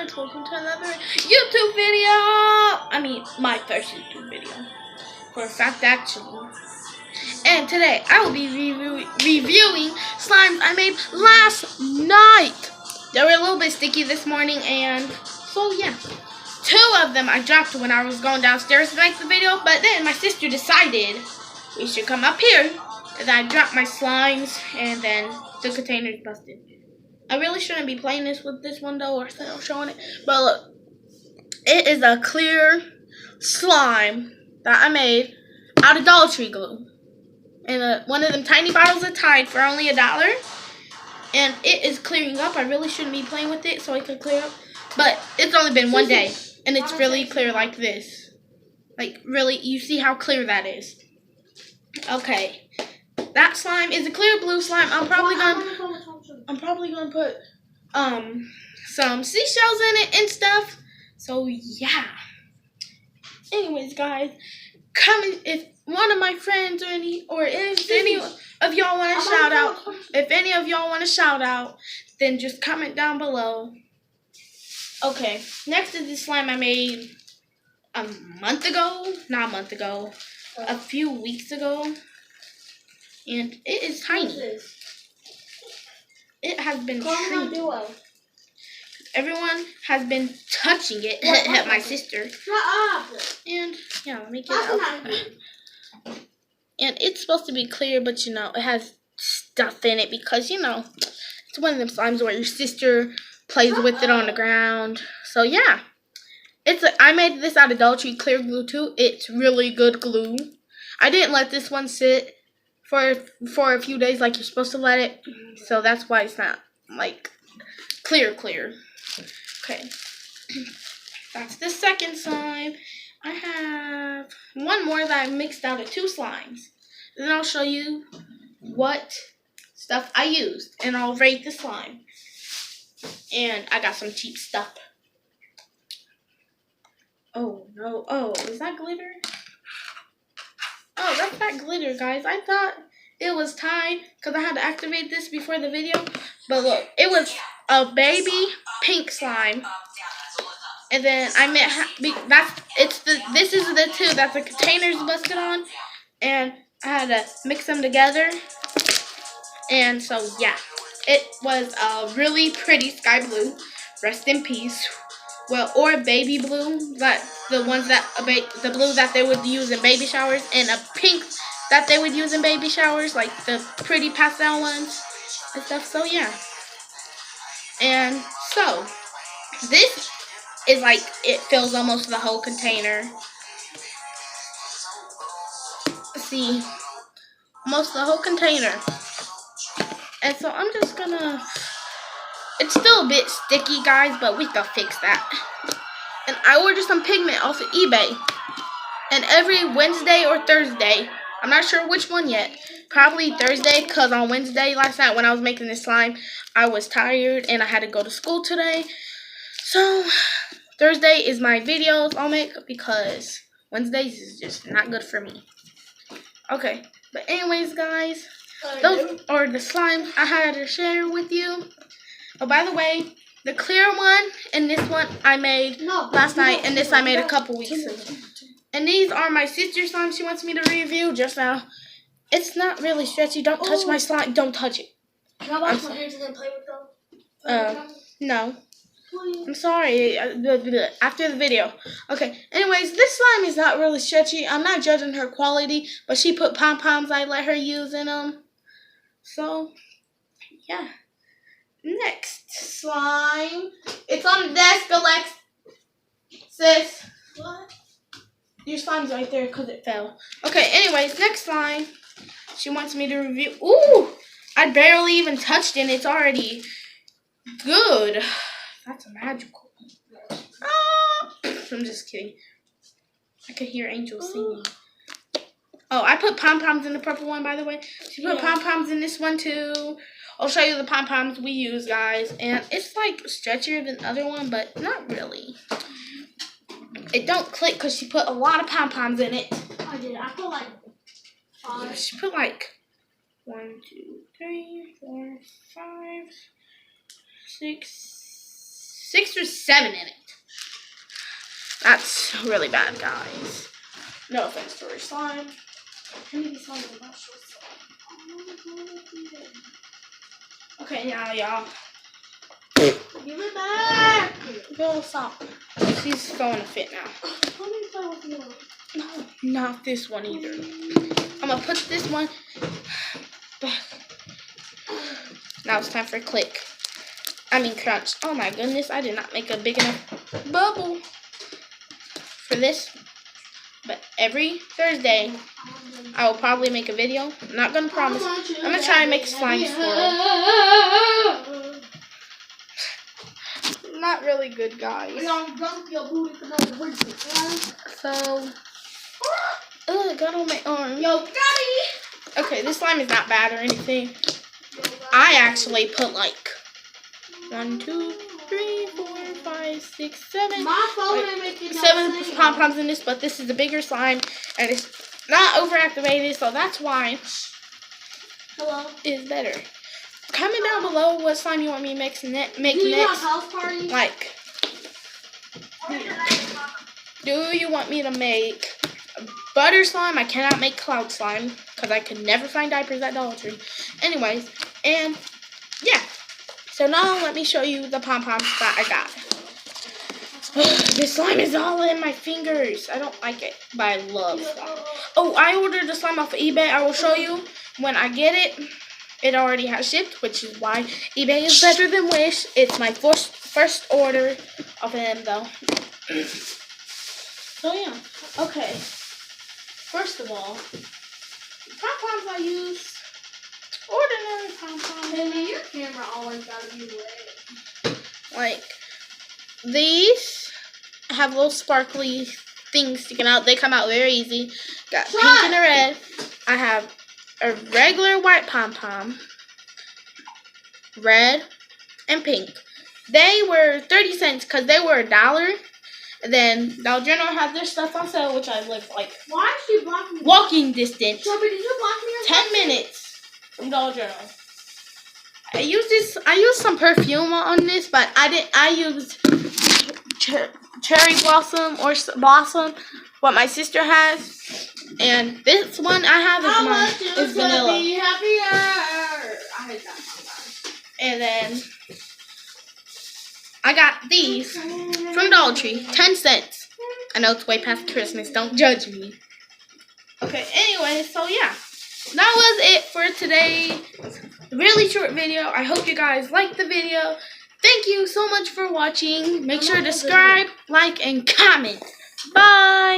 guys, welcome to another YouTube video. I mean, my first YouTube video. For a fact, actually. And today, I will be reviewing slimes I made last night. They were a little bit sticky this morning, and so yeah. 2 of them I dropped when I was going downstairs to make the video, but then my sister decided we should come up here. And I dropped my slimes, and then the container's busted. I really shouldn't be playing this with this one though, or showing it. But look, it is a clear slime that I made out of Dollar Tree glue. And one of them tiny bottles of Tide for only $1. And it is clearing up. I really shouldn't be playing with it so it can clear up. But it's only been 1 day. And it's really clear like this. Like, really, you see how clear that is. Okay. That slime is a clear blue slime. I'm probably gonna put some seashells in it and stuff. So yeah. Anyways, guys, comment if one of my friends or if any of y'all want to shout out. If any of y'all want to shout out, then just comment down below. Okay, next is this slime I made a month ago. Not a month ago. A few weeks ago. And it is tiny. It has been shrinking. Everyone has been touching it, except my sister. And yeah, let me get it out. And it's supposed to be clear, but you know, it has stuff in it because, you know, it's one of them slimes where your sister plays with it on the ground. So yeah, I made this out of Dollar Tree clear glue too. It's really good glue. I didn't let this one sit for a few days like you're supposed to let it, so that's why it's not like clear. Okay, that's the second slime. I have one more that I mixed out of 2 slimes. Then I'll show you what stuff I used, and I'll rate the slime. And I got some cheap stuff. Oh no! Oh, is that glitter? Oh, that's that glitter, guys. I thought it was Tide because I had to activate this before the video. But look, it was a baby pink slime. And then I meant this is the 2 that the container's busted on, and I had to mix them together. And so yeah, it was a really pretty sky blue. Rest in peace. Well, or baby blue, but the ones that the blue that they would use in baby showers, and a pink that they would use in baby showers, like the pretty pastel ones and stuff. So yeah, and so this is like it fills almost the whole container. See, almost the whole container. And so I'm just gonna. It's still a bit sticky, guys, but we can fix that. And I ordered some pigment off of eBay. And every Wednesday or Thursday, I'm not sure which one yet, probably Thursday, because on Wednesday last night when I was making this slime, I was tired and I had to go to school today. So Thursday is my videos I'll make because Wednesdays is just not good for me. Okay, but anyways, guys, those are the slimes I had to share with you. Oh, by the way, the clear one and this one I made last night, and this I made a couple weeks ago. And these are my sister's slimes she wants me to review just now. It's not really stretchy. Don't touch my slime. Don't touch it. Can I wash my hands and then play with them? No. I'm sorry. After the video. Okay. Anyways, this slime is not really stretchy. I'm not judging her quality, but she put pom-poms I let her use in them. So, yeah. Next slime. It's on the desk, Alex. Sis. What? Your slime's right there because it fell. Okay, anyways, next slime. She wants me to review. Ooh! I barely even touched it. It's already good. That's magical. Ah! I'm just kidding. I could hear angels singing. Oh, I put pom-poms in the purple one, by the way. She put pom-poms in this one, too. I'll show you the pom-poms we use, guys. And it's, like, stretchier than the other one, but not really. It don't click because she put a lot of pom-poms in it. I did. I put, like, 5. She put, like, 1, 2, 3, 4, 5, 6, 6 or 7 in it. That's really bad, guys. No offense to our slime. Okay, now y'all. Give it back. Go stop. She's going to fit now. Let me play with you. No, not this one either. I'm gonna put this one back. Now it's time for click. Crunch. Oh my goodness, I did not make a big enough bubble for this. But every Thursday, I will probably make a video. I'm not gonna promise. I'm gonna try and make slime swirl. Not really good, guys. So, it got on my arm. Yo, Daddy. Okay, this slime is not bad or anything. I actually put like 1, 2, 3, 4, 5, 6, 7. My phone ain't making no 7 sense. pom-poms in this, but this is a bigger slime and it's not overactivated, so that's why Hello. it's better. Comment down below what slime you want me to make Do you next. have house party? Like, do you want me to make butter slime? I cannot make cloud slime because I could never find diapers at Dollar Tree. Anyways, and yeah. So now let me show you the pom-poms that I got. This slime is all in my fingers. I don't like it, but I love slime. Oh, I ordered the slime off of eBay. I will show you when I get it. It already has shipped, which is why eBay is better than Wish. It's my first order of them, though. So, yeah. Okay. First of all, pom-poms I use, ordinary pom-poms. Baby, your camera always gotta be red. Like, these have little sparkly things sticking out. They come out very easy. Got pink and a red. I have a regular white pom-pom, red, and pink. They were 30 cents because they were $1. And then Dollar General has their stuff on sale, which I live like Why is she blocking me? walking distance. Shelby, did you block me or 10 minutes from Dollar General. I used some perfume on this, but I used cherry blossom or blossom, what my sister has. And this one I have is vanilla. Be happier? I hate that song, guys. And then I got these from Dollar Tree, 10 cents. I know it's way past Christmas, don't judge me. Okay, anyway, so yeah. That was it for today. Really short video. I hope you guys liked the video. Thank you so much for watching. Make sure to subscribe, like, and comment. Bye.